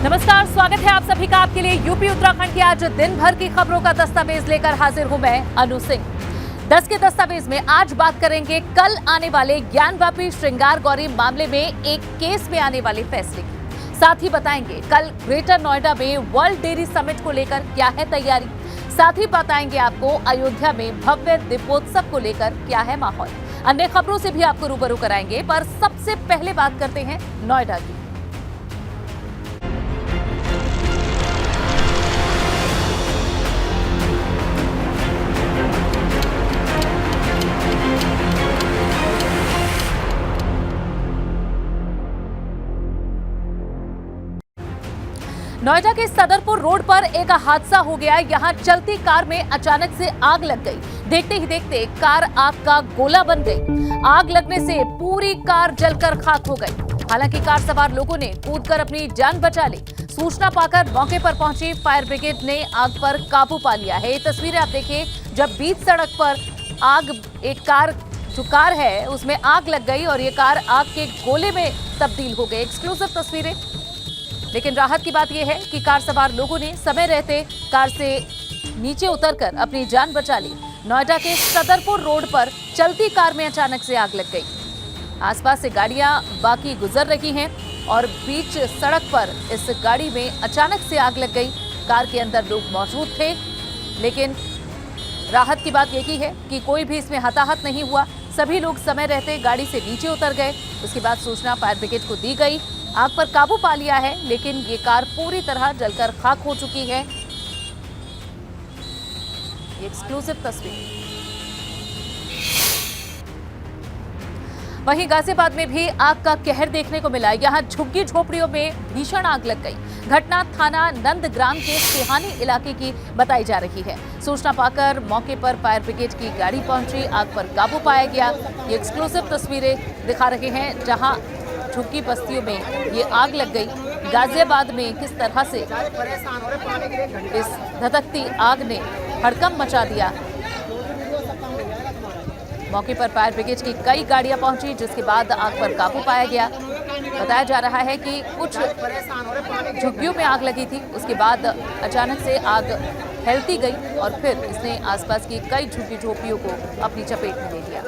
नमस्कार, स्वागत है आप सभी का आपके लिए यूपी उत्तराखंड की आज दिन भर की खबरों का दस्तावेज लेकर हाजिर हूं मैं अनु सिंह। 10 के दस्तावेज में आज बात करेंगे कल आने वाले ज्ञानवापी श्रृंगार गौरी मामले में एक केस में आने वाले फैसले की। साथ ही बताएंगे कल ग्रेटर नोएडा में वर्ल्ड डेयरी समिट को लेकर क्या है तैयारी। साथ ही बताएंगे आपको अयोध्या में भव्य दीपोत्सव को लेकर क्या है माहौल। अन्य खबरों से भी आपको रूबरू कराएंगे, पर सबसे पहले बात करते हैं नोएडा की। नोएडा के सदरपुर रोड पर एक हादसा हो गया। यहां चलती कार में अचानक से आग लग गई। देखते ही देखते कार आग का गोला बन गई। आग लगने से पूरी कार जलकर खाक हो गई। हालांकि कार सवार लोगों ने कूदकर अपनी जान बचा ली। सूचना पाकर मौके पर पहुंची फायर ब्रिगेड ने आग पर काबू पा लिया है। ये तस्वीरें आप देखिए, जब बीच सड़क पर आग, एक कार है उसमें आग लग गई और ये कार आग के गोले में तब्दील हो गई। एक्सक्लूसिव तस्वीरें। लेकिन राहत की बात यह है कि कार सवार लोगों ने समय रहते कार से नीचे उतरकर अपनी जान बचा ली। नोएडा के सदरपुर रोड पर चलती कार में अचानक से आग लग गई। आसपास से गाड़ियां बाकी गुजर रही हैं और बीच सड़क पर इस गाड़ी में अचानक से आग लग गई। कार के अंदर लोग मौजूद थे, लेकिन राहत की बात यही है कि कोई भी इसमें हताहत नहीं हुआ। सभी लोग समय रहते गाड़ी से नीचे उतर गए। उसके बाद सूचना फायर ब्रिगेड को दी गई। आग पर काबू पा लिया है, लेकिन ये कार पूरी तरह जलकर खाक हो चुकी है। एक्सक्लूसिव तस्वीर। वहीं गाजियाबाद में भी आग का कहर देखने को मिला। यहां झुग्गी झोपड़ियों में भीषण आग लग गई। घटना थाना नंदग्राम के सिहानी इलाके की बताई जा रही है। सूचना पाकर मौके पर फायर ब्रिगेड की गाड़ी पहुंची। आग पर काबू पाया गया। ये एक्सक्लूसिव तस्वीरें दिखा रहे हैं, जहां झुग्गी बस्तियों में ये आग लग गई। गाजियाबाद में किस तरह से इस धधकती आग ने हड़कंप मचा दिया। मौके पर फायर ब्रिगेड की कई गाड़ियां पहुंची, जिसके बाद आग पर काबू पाया गया। बताया जा रहा है कि कुछ झुग्गियों में आग लगी थी, उसके बाद अचानक से आग फैलती गई और फिर इसने आसपास की कई झुग्गी झोपड़ियों को अपनी चपेट में ले लिया।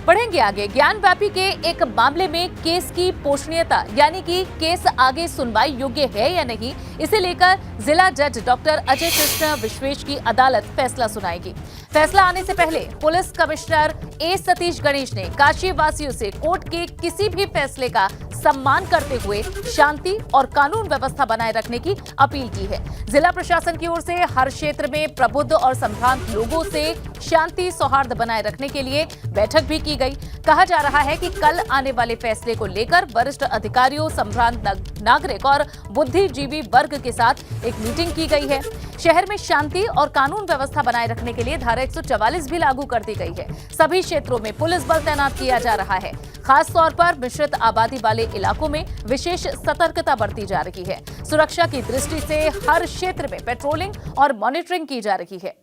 बढ़ेंगे आगे। ज्ञानवापी के एक मामले में केस की पोषणीयता, यानी कि केस आगे सुनवाई योग्य है या नहीं, इसे लेकर जिला जज डॉक्टर अजय कृष्ण विश्वेश की अदालत फैसला सुनाएगी। फैसला आने से पहले पुलिस कमिश्नर ए सतीश गणेश ने काशी वासियों से कोर्ट के किसी भी फैसले का सम्मान करते हुए शांति और कानून व्यवस्था बनाए रखने की अपील की है। जिला प्रशासन की ओर से हर क्षेत्र में प्रबुद्ध और संभ्रांत लोगों से शांति सौहार्द बनाए रखने के लिए बैठक भी की गई। कहा जा रहा है कि कल आने वाले फैसले को लेकर वरिष्ठ अधिकारियों, संभ्रांत नागरिक और बुद्धिजीवी वर्ग के साथ एक मीटिंग की गई है। शहर में शांति और कानून व्यवस्था बनाए रखने के लिए धारा 144 भी लागू कर दी गई है। सभी क्षेत्रों में पुलिस बल तैनात किया जा रहा है। खास तौर पर मिश्रित आबादी वाले इलाकों में विशेष सतर्कता बरती जा रही है। सुरक्षा की दृष्टि से हर क्षेत्र में पेट्रोलिंग और मॉनिटरिंग की जा रही है।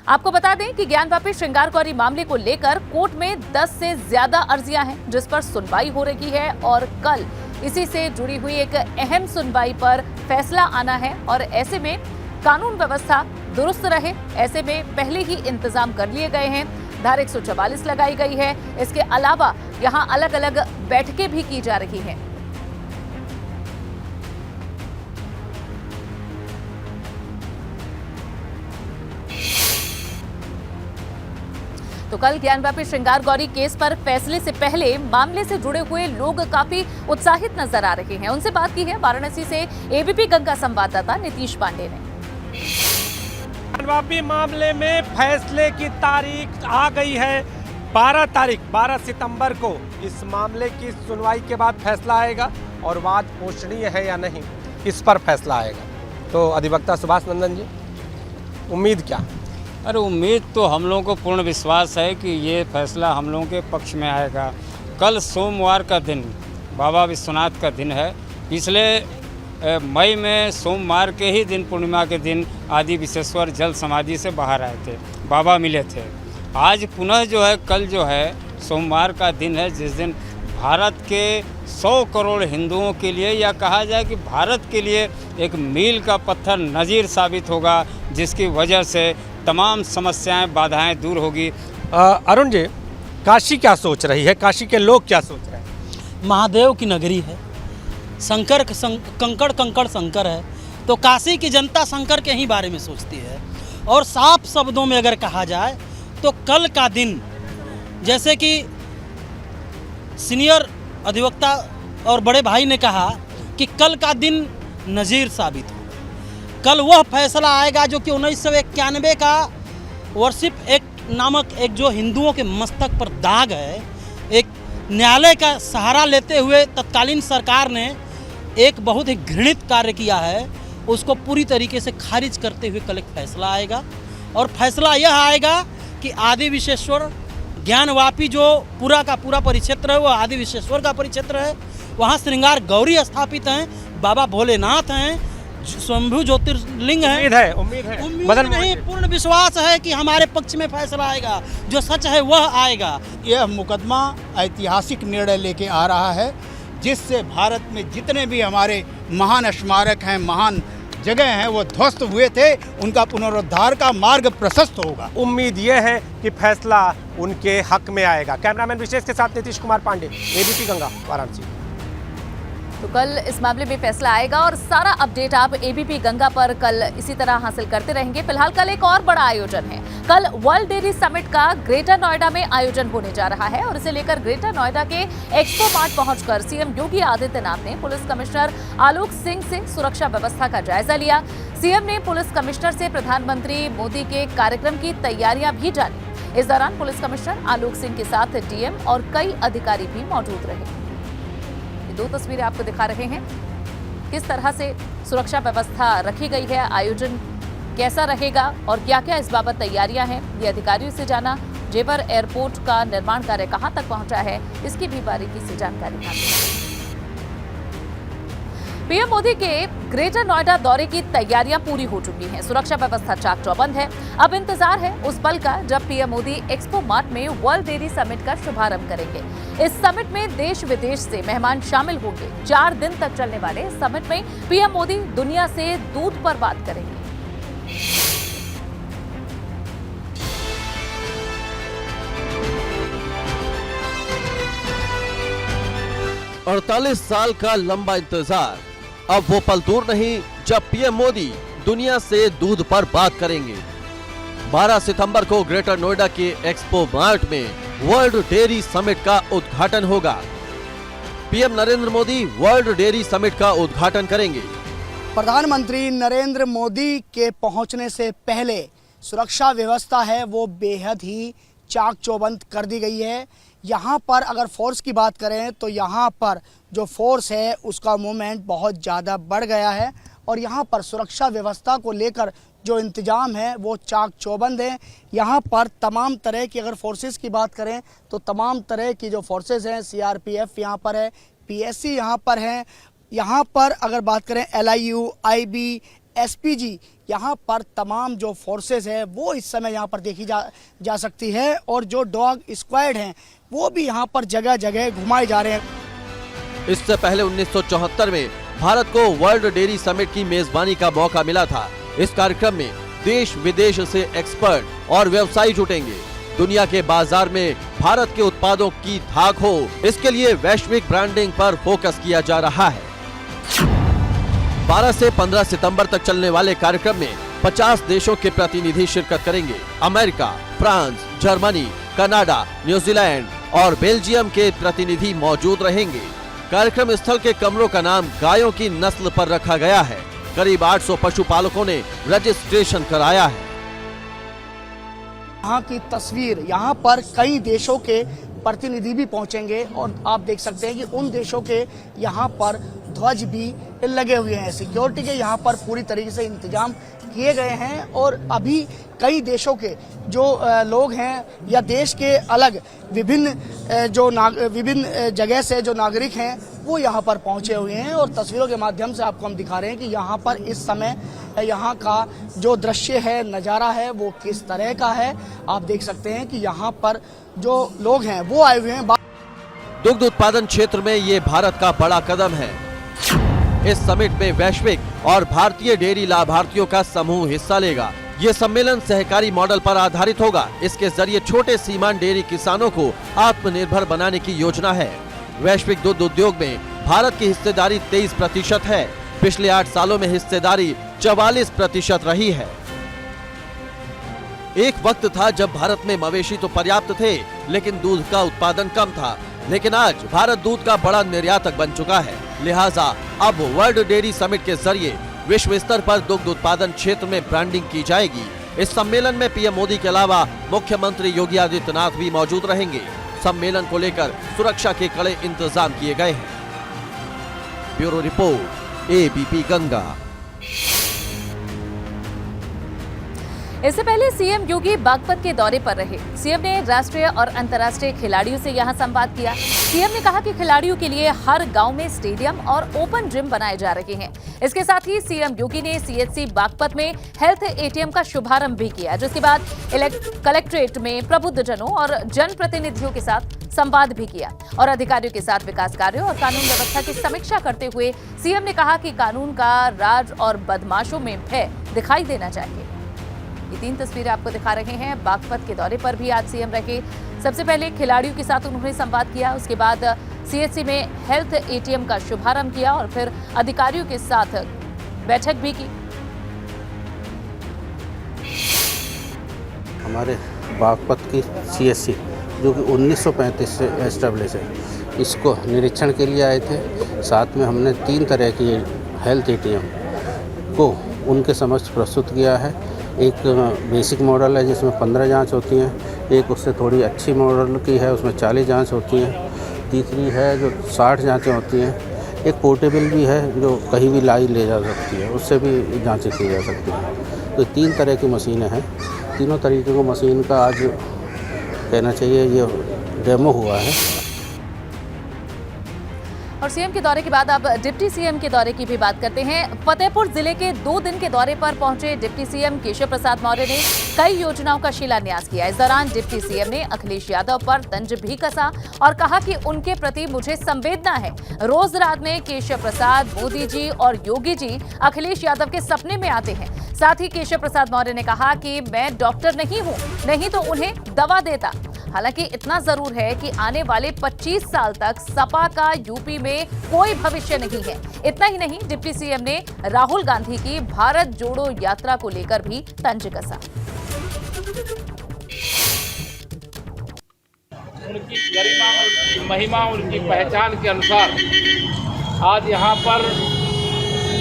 आपको बता दें कि ज्ञानवापी श्रृंगार गौरी मामले को लेकर कोर्ट में 10 से ज्यादा अर्जियां हैं, जिस पर सुनवाई हो रही है और कल इसी से जुड़ी हुई एक अहम सुनवाई पर फैसला आना है। और ऐसे में कानून व्यवस्था दुरुस्त रहे, ऐसे में पहले ही इंतजाम कर लिए गए हैं। धारा 144 लगाई गई है। इसके अलावा यहां अलग अलग बैठकें भी की जा रही हैं। तो कल ज्ञानवापी श्रृंगार गौरी केस पर फैसले से पहले मामले से जुड़े हुए लोग काफी उत्साहित नजर आ रहे हैं। उनसे बात की है वाराणसी से एबीपी गंगा संवाददाता नीतीश पांडे ने। ज्ञानवापी मामले में फैसले की तारीख आ गई है। 12 सितंबर को इस मामले की सुनवाई के बाद फैसला आएगा और वाद पोषणीय है या नहीं, इस पर फैसला आएगा। तो अधिवक्ता सुभाष नंदन जी, उम्मीद क्या? अरे उम्मीद तो हम लोगों को पूर्ण विश्वास है कि ये फैसला हम लोगों के पक्ष में आएगा। कल सोमवार का दिन बाबा विश्वनाथ का दिन है। पिछले मई में सोमवार के ही दिन, पूर्णिमा के दिन, आदि विश्वेश्वर जल समाधि से बाहर आए थे, बाबा मिले थे। आज पुनः जो है, कल जो है सोमवार का दिन है, जिस दिन भारत के 100 करोड़ हिंदुओं के लिए, या कहा जाए कि भारत के लिए एक मील का पत्थर नज़ीर साबित होगा, जिसकी वजह से तमाम समस्याएं, बाधाएं दूर होगी। अरुण जी, काशी क्या सोच रही है? काशी के लोग क्या सोच रहे हैं? महादेव की नगरी है, शंकर कंकड़ कंकड़ शंकर है, तो काशी की जनता शंकर के ही बारे में सोचती है। और साफ शब्दों में अगर कहा जाए तो कल का दिन, जैसे कि सीनियर अधिवक्ता और बड़े भाई ने कहा कि कल का दिन नज़ीर साबित होगा। कल वह फैसला आएगा जो कि 1991 का वर्शिप एक्ट नामक एक जो हिंदुओं के मस्तक पर दाग है, एक न्यायालय का सहारा लेते हुए तत्कालीन सरकार ने एक बहुत ही घृणित कार्य किया है, उसको पूरी तरीके से खारिज करते हुए कल एक फैसला आएगा। और फैसला यह आएगा कि आदि विश्वेश्वर ज्ञानवापी जो पूरा का पूरा परिक्षेत्र है, वो आदि विश्वेश्वर का परिक्षेत्र है। वहाँ श्रृंगार गौरी स्थापित हैं, बाबा भोलेनाथ हैं, स्वयंभू ज्योतिर्लिंग है। उम्मीद है मदन नहीं, पूर्ण विश्वास है कि हमारे पक्ष में फैसला आएगा, जो सच है वह आएगा। यह मुकदमा ऐतिहासिक निर्णय लेके आ रहा है, जिससे भारत में जितने भी हमारे महान स्मारक हैं, महान जगह हैं, वो ध्वस्त हुए थे, उनका पुनरुद्धार का मार्ग प्रशस्त होगा। उम्मीद यह है कि फैसला उनके हक में आएगा। कैमरामैन विशेष के साथ नीतीश कुमार पांडे, एबीपी गंगा, वाराणसी। तो कल इस मामले में फैसला आएगा और सारा अपडेट आप एबीपी गंगा पर कल इसी तरह हासिल करते रहेंगे। फिलहाल कल एक और बड़ा आयोजन है। कल वर्ल्ड डेयरी समिट का ग्रेटर नोएडा में आयोजन होने जा रहा है और इसे लेकर ग्रेटर नोएडा के एक्सपो मार्ट पहुंचकर सीएम योगी आदित्यनाथ ने पुलिस कमिश्नर आलोक सिंह से सुरक्षा व्यवस्था का जायजा लिया। सीएम ने पुलिस कमिश्नर से प्रधानमंत्री मोदी के कार्यक्रम की तैयारियां भी जानी। इस दौरान पुलिस कमिश्नर आलोक सिंह के साथ डीएम और कई अधिकारी भी मौजूद रहे। दो तस्वीरें आपको दिखा रहे हैं किस तरह से सुरक्षा व्यवस्था रखी गई है, आयोजन कैसा रहेगा और क्या क्या इस बाबत तैयारियां हैं, ये अधिकारियों से जाना। जेवर एयरपोर्ट का निर्माण कार्य कहां तक पहुंचा है, इसकी भी बारीकी से जानकारी हासिल। पीएम मोदी के ग्रेटर नोएडा दौरे की तैयारियां पूरी हो चुकी हैं। सुरक्षा व्यवस्था चाक चौबंद है। अब इंतजार है उस पल का जब पीएम मोदी एक्सपो मार्ट में वर्ल्ड डेयरी समिट का शुभारंभ करेंगे। इस समिट में देश विदेश से मेहमान शामिल होंगे। 4 दिन तक चलने वाले इस समिट में पीएम मोदी दुनिया से दूध पर बात करेंगे। 48 साल का लंबा इंतजार, अब वो पल दूर नहीं जब पीएम मोदी दुनिया से दूध पर बात करेंगे। 12 सितंबर को ग्रेटर नोएडा के एक्सपो मार्ट में वर्ल्ड डेयरी समिट का उद्घाटन होगा। PM Narendra Modi world dairy summit का उद्घाटन करेंगे। प्रधानमंत्री नरेंद्र मोदी के पहुंचने से पहले सुरक्षा व्यवस्था है वो बेहद ही चाक चौबंद कर दी गई है। यहाँ पर अगर फोर्स की बात करें तो यहाँ पर जो फोर्स है उसका मूवमेंट बहुत ज़्यादा बढ़ गया है और यहाँ पर सुरक्षा व्यवस्था को लेकर जो इंतजाम है वो चाक चौबंद है। यहाँ पर तमाम तरह की अगर फोर्सेस की बात करें तो तमाम तरह की जो फोर्सेस हैं, सीआरपीएफ यहाँ पर है, पीएससी यहाँ पर है। यहाँ पर अगर बात करें एलआईयू, आईबी, एसपीजी, यहाँ पर तमाम जो फोर्सेस है वो इस समय यहाँ पर देखी जा सकती है और जो डॉग स्क्वाड हैं वो भी यहाँ पर जगह जगह घुमाए जा रहे हैं। इससे पहले 1974 में भारत को वर्ल्ड डेयरी समिट की मेजबानी का मौका मिला था। इस कार्यक्रम में देश विदेश से एक्सपर्ट और व्यवसायी जुटेंगे। दुनिया के बाजार में भारत के उत्पादों की धाक हो, इसके लिए वैश्विक ब्रांडिंग पर फोकस किया जा रहा है। 12 से 15 सितंबर तक चलने वाले कार्यक्रम में 50 देशों के प्रतिनिधि शिरकत करेंगे। America, France, Germany, Canada, New Zealand और बेल्जियम के प्रतिनिधि मौजूद रहेंगे। कार्यक्रम स्थल के कमरों का नाम गायों की नस्ल पर रखा गया है। करीब 800 पशुपालकों ने रजिस्ट्रेशन कराया है। यहाँ की तस्वीर, यहाँ पर कई देशों के प्रतिनिधि भी पहुंचेंगे और आप देख सकते हैं कि उन देशों के यहाँ पर ध्वज भी लगे हुए हैं। सिक्योरिटी के यहाँ पर पूरी तरीके से इंतजाम किए गए हैं और अभी कई देशों के जो लोग हैं या देश के अलग विभिन्न जगह से जो नागरिक हैं वो यहाँ पर पहुँचे हुए हैं और तस्वीरों के माध्यम से आपको हम दिखा रहे हैं कि यहाँ पर इस समय यहाँ का जो दृश्य है, नज़ारा है वो किस तरह का है। आप देख सकते हैं कि यहाँ पर जो लोग हैं वो आए हुए हैं। दुग्ध उत्पादन क्षेत्र में ये भारत का बड़ा कदम है। इस समिट में वैश्विक और भारतीय डेयरी लाभार्थियों का समूह हिस्सा लेगा। ये सम्मेलन सहकारी मॉडल पर आधारित होगा। इसके जरिए छोटे सीमांत डेयरी किसानों को आत्मनिर्भर बनाने की योजना है। वैश्विक दुग्ध उद्योग में भारत की हिस्सेदारी 23% है। पिछले 8 सालों में हिस्सेदारी 44% रही है। एक वक्त था जब भारत में मवेशी तो पर्याप्त थे, लेकिन दूध का उत्पादन कम था। लेकिन आज भारत दूध का बड़ा निर्यातक बन चुका है। लिहाजा अब वर्ल्ड डेयरी समिट के जरिए विश्व स्तर पर दुग्ध उत्पादन क्षेत्र में ब्रांडिंग की जाएगी। इस सम्मेलन में पीएम मोदी के अलावा मुख्यमंत्री योगी आदित्यनाथ भी मौजूद रहेंगे। सम्मेलन को लेकर सुरक्षा के कड़े इंतजाम किए गए हैं। Bureau report, ABP Ganga. इससे पहले सीएम योगी बागपत के दौरे पर रहे। सीएम ने राष्ट्रीय और अंतर्राष्ट्रीय खिलाड़ियों से यहां संवाद किया। सीएम ने कहा कि खिलाड़ियों के लिए हर गांव में स्टेडियम और ओपन जिम बनाए जा रहे हैं। इसके साथ ही सीएम योगी ने सीएचसी बागपत में हेल्थ एटीएम का शुभारंभ भी किया, जिसके बाद कलेक्ट्रेट में प्रबुद्धजनों और जनप्रतिनिधियों के साथ संवाद भी किया और अधिकारियों के साथ विकास कार्यों और कानून व्यवस्था की समीक्षा करते हुए सीएम ने कहा कि कानून का राज और बदमाशों में भय दिखाई देना चाहिए। ये 3 तस्वीरें आपको दिखा रहे हैं। बागपत के दौरे पर भी आज सीएम रहे। सबसे पहले खिलाड़ियों के साथ उन्होंने संवाद किया, उसके बाद सीएचसी में हेल्थ एटीएम का शुभारंभ किया और फिर अधिकारियों के साथ बैठक भी की। हमारे बागपत की सीएचसी जो कि 1935 से एस्टेब्लिश है, इसको निरीक्षण के लिए आए थे। साथ में हमने 3 तरह की हेल्थ एटीएम को उनके समक्ष प्रस्तुत किया है। एक बेसिक मॉडल है जिसमें 15 जांच होती हैं, एक उससे थोड़ी अच्छी मॉडल की है उसमें 40 जांच होती हैं, तीसरी है जो 60 जांचें होती हैं, एक पोर्टेबल भी है जो कहीं भी लाई ले जा सकती है, उससे भी जांचें की जा सकती हैं। तो 3 तरह की मशीनें हैं। तीनों तरीके को मशीन का आज कहना चाहिए ये डेमो हुआ है। और सीएम के दौरे के बाद अब डिप्टी सीएम के दौरे की भी बात करते हैं। फतेहपुर जिले के 2 दिन के दौरे पर पहुंचे डिप्टी सीएम केशव प्रसाद मौर्य ने कई योजनाओं का शिलान्यास किया। इस दौरान डिप्टी सीएम ने अखिलेश यादव पर तंज भी कसा और कहा कि उनके प्रति मुझे संवेदना है। रोज रात में केशव प्रसाद, मोदी जी और योगी जी अखिलेश यादव के सपने में आते हैं। साथ ही केशव प्रसाद मौर्य ने कहा कि मैं डॉक्टर नहीं हूं, नहीं तो उन्हें दवा देता। हालांकि इतना जरूर है कि आने वाले 25 साल तक सपा का यूपी में कोई भविष्य नहीं है। इतना ही नहीं, डिप्टी सीएम ने राहुल गांधी की भारत जोड़ो यात्रा को लेकर भी तंज कसा। उनकी गरिमा और महिमा, उनकी पहचान के अनुसार आज यहाँ पर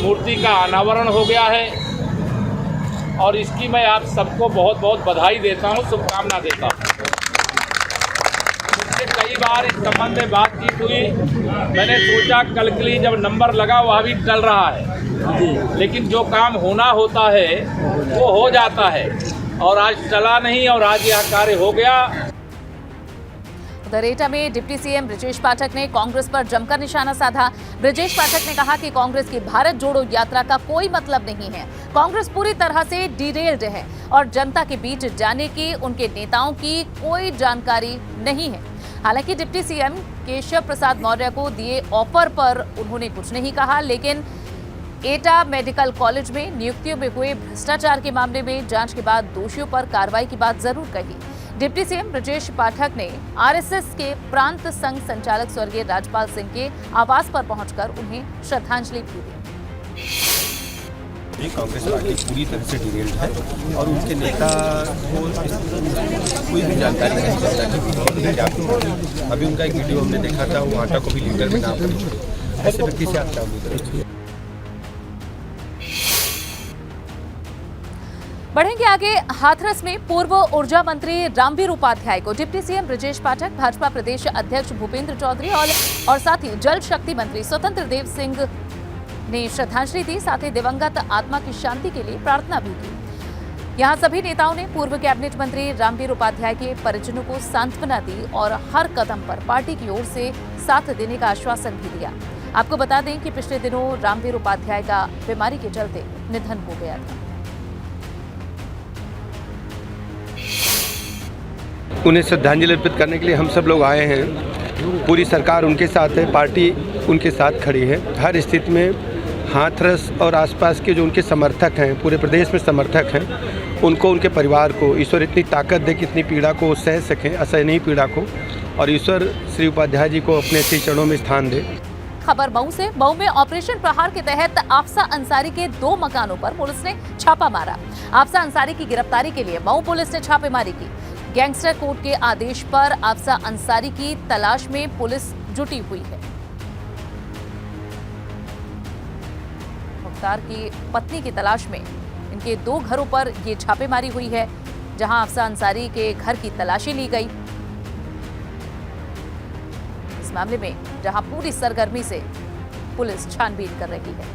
मूर्ति का अनावरण हो गया है और इसकी मैं आप सबको बहुत बहुत बधाई देता हूँ, शुभकामना देता हूँ। कई बार इस संबंध में बातचीत हुई, मैंने सोचा कल के लिए जब नंबर लगा वह भी चल रहा है, लेकिन जो काम होना होता है वो हो जाता है और आज चला नहीं और आज यह कार्य हो गया। उधर एटा में डिप्टी सीएम ब्रजेश पाठक ने कांग्रेस पर जमकर निशाना साधा। ब्रजेश पाठक ने कहा कि कांग्रेस की भारत जोड़ो यात्रा का कोई मतलब नहीं है। कांग्रेस पूरी तरह से डिरेल्ड है और जनता के बीच जाने की उनके नेताओं की कोई जानकारी नहीं है। हालांकि डिप्टी सीएम केशव प्रसाद मौर्य को दिए ऑफर पर उन्होंने कुछ नहीं कहा, लेकिन एटा मेडिकल कॉलेज में नियुक्तियों में हुए भ्रष्टाचार के मामले में जांच के बाद दोषियों पर कार्रवाई की बात जरूर कही। डिप्टी सीएम ब्रजेश पाठक ने आरएसएस के प्रांत संघ संचालक स्वर्गीय राजपाल सिंह के आवास पर पहुंचकर उन्हें श्रद्धांजलि भी दी। कांग्रेस पार्टी पूरी तरह से डिरेल्ड है और उनके नेता को कोई भी जानकारी नहीं चलता है। अभी उनका एक वीडियो हमने देखा था, वो आटा को भी लीटर में नाप रही थी। ऐसे व्यक्ति से आप क्या उम्मीद करते हैं? बढ़ेंगे आगे। हाथरस में पूर्व ऊर्जा मंत्री रामवीर उपाध्याय को डिप्टी सीएम ब्रजेश पाठक, भाजपा प्रदेश अध्यक्ष भूपेंद्र चौधरी और साथ ही जल शक्ति मंत्री स्वतंत्र देव सिंह ने श्रद्धांजलि दी। साथ ही दिवंगत आत्मा की शांति के लिए प्रार्थना भी की। यहां सभी नेताओं ने पूर्व कैबिनेट मंत्री रामवीर उपाध्याय के परिजनों को सांत्वना दी और हर कदम पर पार्टी की ओर से साथ देने का आश्वासन भी दिया। आपको बता दें कि पिछले दिनों रामवीर उपाध्याय का बीमारी के चलते निधन हो गया था। उन्हें श्रद्धांजलि अर्पित करने के लिए हम सब लोग आए हैं। पूरी सरकार उनके साथ है, पार्टी उनके साथ खड़ी है। हर स्थिति में हाथरस और आसपास के जो उनके समर्थक हैं, पूरे प्रदेश में समर्थक हैं, उनको, उनके परिवार को ईश्वर इतनी ताकत दे कि इतनी पीड़ा को सह सकें, असहनीय पीड़ा को, और ईश्वर श्री उपाध्याय जी को अपने श्री चरणों में स्थान दे। खबर मऊ से। मऊ में ऑपरेशन प्रहार के तहत आफसा अंसारी के 2 मकानों पर पुलिस ने छापा मारा। आफसा अंसारी की गिरफ्तारी के लिए मऊ पुलिस ने छापेमारी की। गैंगस्टर कोर्ट के आदेश पर आफसा अंसारी की तलाश में पुलिस जुटी हुई है। मुख्तार की पत्नी की तलाश में इनके 2 घरों पर ये छापेमारी हुई है, जहां आफसा अंसारी के घर की तलाशी ली गई। इस मामले में जहां पूरी सरगर्मी से पुलिस छानबीन कर रही है।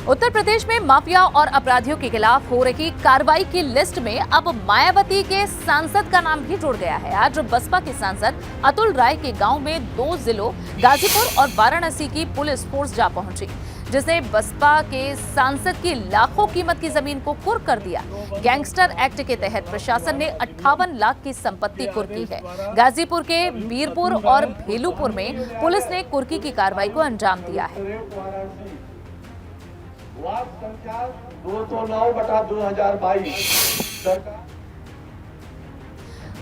उत्तर प्रदेश में माफिया और अपराधियों के खिलाफ हो रही कार्रवाई की लिस्ट में अब मायावती के सांसद का नाम भी जुड़ गया है। आज बसपा के सांसद अतुल राय के गांव में 2 जिलों गाजीपुर और वाराणसी की पुलिस फोर्स जा पहुंची, जिसने बसपा के सांसद की लाखों कीमत की जमीन को कुर्क कर दिया। गैंगस्टर एक्ट के तहत प्रशासन ने 58 लाख की संपत्ति कुर्क की है। गाजीपुर के वीरपुर और भेलूपुर में पुलिस ने कुर्की की कार्रवाई को अंजाम दिया है। वार्ड संख्या 209/2022।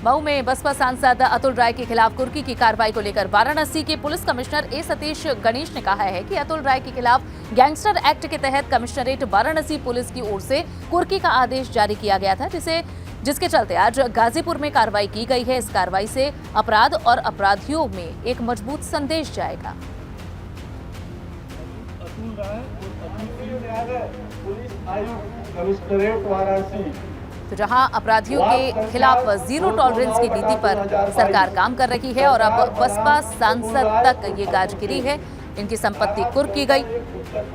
मऊ में बसपा सांसद अतुल राय के खिलाफ कुर्की की कार्रवाई को लेकर वाराणसी के पुलिस कमिश्नर ए सतीश गणेश ने कहा है कि अतुल राय के खिलाफ गैंगस्टर एक्ट के तहत कमिश्नरेट वाराणसी पुलिस की ओर से कुर्की का आदेश जारी किया गया था, जिसके चलते आज गाजीपुर में कार्रवाई की गई है। इस कार्रवाई से अपराध और अपराधियों में एक मजबूत संदेश जाएगा। पुलिस आयुक्त कमिश्नरेट वाराणसी। तो जहां अपराधियों के खिलाफ जीरो टॉलरेंस की नीति पर सरकार काम कर रही है और अब बसपा सांसद तक ये गाजगिरी है। इनकी संपत्ति कुर्क की गई।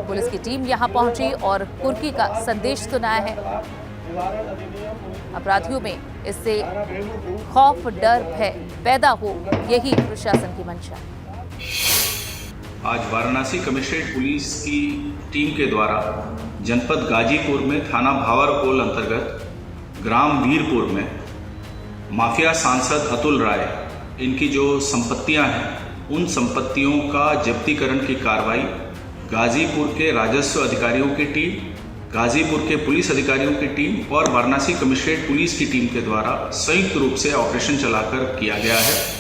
पुलिस की टीम यहां पहुंची और कुर्की का संदेश सुनाया है। अपराधियों में इससे खौफ, डर, भय पैदा हो, यही प्रशासन की मंशा है। आज वाराणसी कमिश्नरेट पुलिस की टीम के द्वारा जनपद गाजीपुर में थाना भावरकोल अंतर्गत ग्राम वीरपुर में माफिया सांसद अतुल राय, इनकी जो संपत्तियां हैं, उन संपत्तियों का जब्तीकरण की कार्रवाई गाजीपुर के राजस्व अधिकारियों की टीम, गाजीपुर के पुलिस अधिकारियों की टीम और वाराणसी कमिश्नरेट पुलिस की टीम के द्वारा संयुक्त रूप से ऑपरेशन चलाकर किया गया है।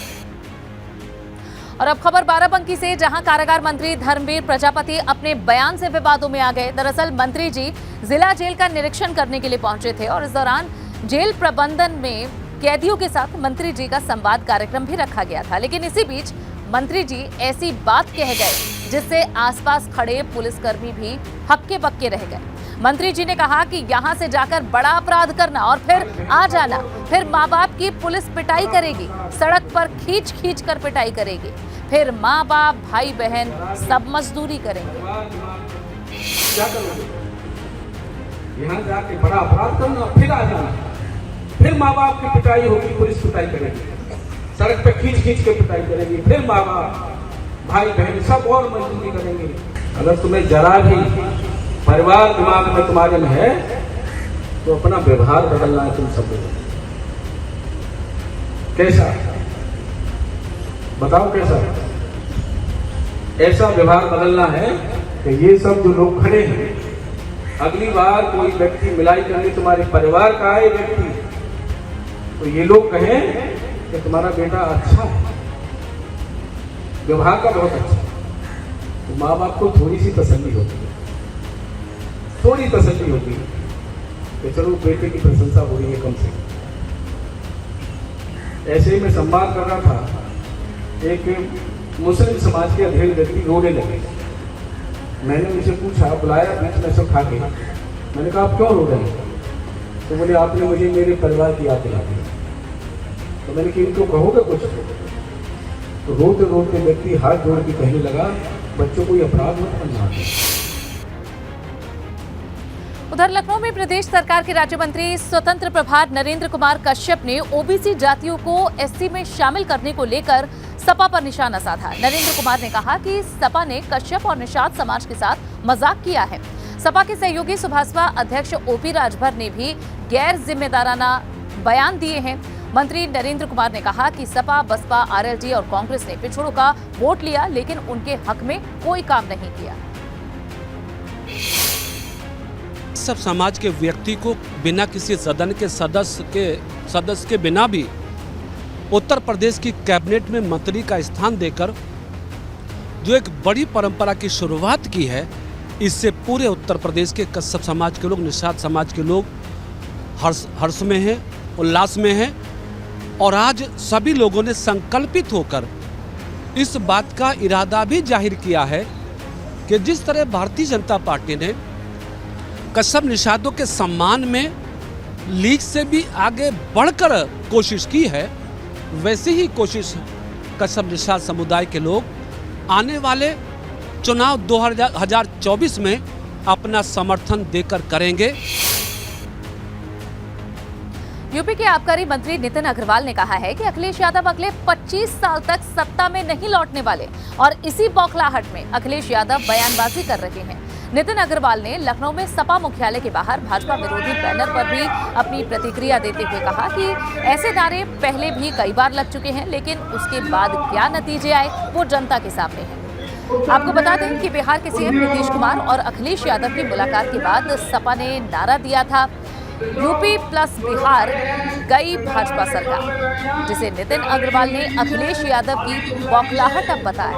और अब खबर बाराबंकी से, जहां कारागार मंत्री धर्मवीर प्रजापति अपने बयान से विवादों में आ गए। दरअसल मंत्री जी जिला जेल का निरीक्षण करने के लिए पहुंचे थे और इस दौरान जेल प्रबंधन में कैदियों के साथ मंत्री जी का संवाद कार्यक्रम भी रखा गया था, लेकिन इसी बीच मंत्री जी ऐसी बात कह गए जिससे आसपास खड़े पुलिसकर्मी भी हक्के बक्के रह गए। मंत्री जी ने कहा कि यहां से जाकर बड़ा अपराध करना और फिर आ जाना, फिर माँ बाप की पुलिस पिटाई करेगी, सड़क पर खींच खींच कर पिटाई करेगी, फिर माँ बाप, भाई बहन सब मजदूरी करेंगे। क्या करना? यहाँ जाके बड़ा अपराध करना, फिर आ जाना, फिर माँ बाप की पिटाई होगी, पुलिस पिटाई करेगी, सड़क पे खींच खींच के पिटाई करेगी, फिर माँ बाप, भाई बहन सब और मजदूरी करेंगे। अगर तुम्हें जरा भी परिवार दिमाग में तुम्हारे में है तो अपना व्यवहार बदलना है। तुम सब कैसा बताओ, कैसा ऐसा व्यवहार बदलना है कि ये सब जो लोग खड़े हैं, अगली बार कोई व्यक्ति मिलाई करने तुम्हारे परिवार का आए व्यक्ति, तो ये लोग कहें कि तुम्हारा बेटा अच्छा है, व्यवहार का बहुत अच्छा, तो माँ बाप को थोड़ी सी तसल्ली होती है, थोड़ी तसल्ली होती है कि चलो बेटे की प्रशंसा हो रही है कम से कम। ऐसे ही मैं संवाद कर रहा था, एक मुस्लिम समाज के अधेड़ व्यक्ति रोने लगे। मैंने उनसे पूछा, बुलाया बीच में सब खा के, मैंने कहा आप क्यों रो रहे हैं? तो बोले आपने मुझे मेरे परिवार की याद दिला दी। तो मैंने कि इनको कहोगे कुछ? तो रोते रोते व्यक्ति हाथ जोड़ के कहने लगा, बच्चों को ये अपराध मत करना। उधर लखनऊ में प्रदेश सरकार के राज्य मंत्री स्वतंत्र प्रभार नरेंद्र कुमार कश्यप ने ओबीसी जातियों को एससी में शामिल करने को लेकर सपा पर निशाना साधा। नरेंद्र कुमार ने कहा कि सपा ने कश्यप और निषाद समाज के साथ मजाक किया है। सपा के सहयोगी सुभाषपा अध्यक्ष ओपी राजभर ने भी गैर जिम्मेदाराना बयान दिए हैं। मंत्री नरेंद्र कुमार ने कहा कि सपा, बसपा, आरएलडी और कांग्रेस ने पिछड़ों का वोट लिया, लेकिन उनके हक में कोई काम नहीं किया। सब समाज के व्यक्ति को बिना किसी सदन के सदस्य के बिना भी उत्तर प्रदेश की कैबिनेट में मंत्री का स्थान देकर जो एक बड़ी परंपरा की शुरुआत की है, इससे पूरे उत्तर प्रदेश के सब समाज के लोग, निषाद समाज के लोग हर्ष में हैं, उल्लास में हैं। और आज सभी लोगों ने संकल्पित होकर इस बात का इरादा भी जाहिर किया है कि जिस तरह भारतीय जनता पार्टी ने कसम निषादों के सम्मान में लीग से भी आगे बढ़कर कोशिश की है, वैसी ही कोशिश कसम निषाद समुदाय के लोग आने वाले चुनाव 2024 में अपना समर्थन देकर करेंगे। यूपी के आबकारी मंत्री नितिन अग्रवाल ने कहा है कि अखिलेश यादव अगले 25 साल तक सत्ता में नहीं लौटने वाले और इसी बौखलाहट में अखिलेश यादव बयानबाजी कर रहे हैं। नितिन अग्रवाल ने लखनऊ में सपा मुख्यालय के बाहर भाजपा विरोधी बैनर पर भी अपनी प्रतिक्रिया देते हुए कहा कि ऐसे नारे पहले भी कई बार लग चुके हैं, लेकिन उसके बाद क्या नतीजे आए वो जनता के सामने है। आपको बता दें कि बिहार के सीएम नीतीश कुमार और अखिलेश यादव की मुलाकात के बाद सपा ने नारा दिया था, यूपी प्लस बिहार गई भाजपा सरकार, जिसे नितिन अग्रवाल ने अखिलेश यादव की बौखलाहट अब बताया।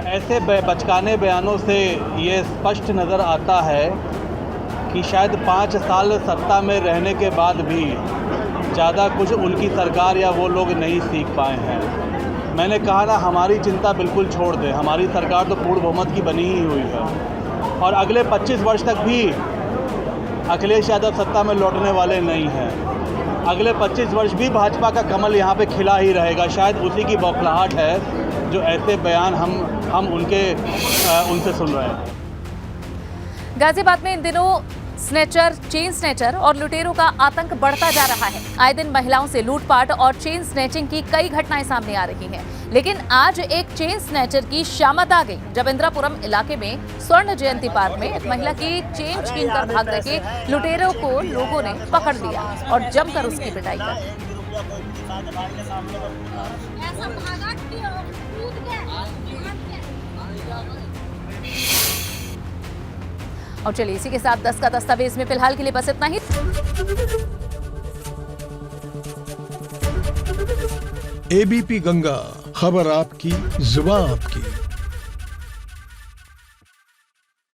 ऐसे बचकाने बयानों से ये स्पष्ट नज़र आता है कि शायद 5 साल सत्ता में रहने के बाद भी ज़्यादा कुछ उनकी सरकार या वो लोग नहीं सीख पाए हैं। मैंने कहा ना, हमारी चिंता बिल्कुल छोड़ दें, हमारी सरकार तो पूर्ण बहुमत की बनी ही हुई है और अगले 25 वर्ष तक भी अखिलेश यादव सत्ता में लौटने वाले नहीं हैं। अगले 25 वर्ष भी भाजपा का कमल यहाँ पे खिला ही रहेगा। शायद उसी की बौखलाहट है जो ऐसे बयान हम उनसे सुन रहे हैं। गाजियाबाद में इन दिनों स्नैचर, चेन स्नैचर और लुटेरों का आतंक बढ़ता जा रहा है। आए दिन महिलाओं से लूटपाट और चेन स्नैचिंग की कई घटनाएं सामने आ रही हैं। लेकिन आज एक चेन स्नैचर की शामत आ गई जब इंदिरापुरम इलाके में स्वर्ण जयंती पार्क में एक महिला की चेन छीनकर भाग रहे लुटेरों को लोगों ने पकड़ लिया और जमकर उसकी पिटाई कर। और चलिए इसी के साथ 10 का दस्तावेज में फिलहाल के लिए बस इतना ही। एबीपी गंगा, खबर आपकी, जुबान आपकी।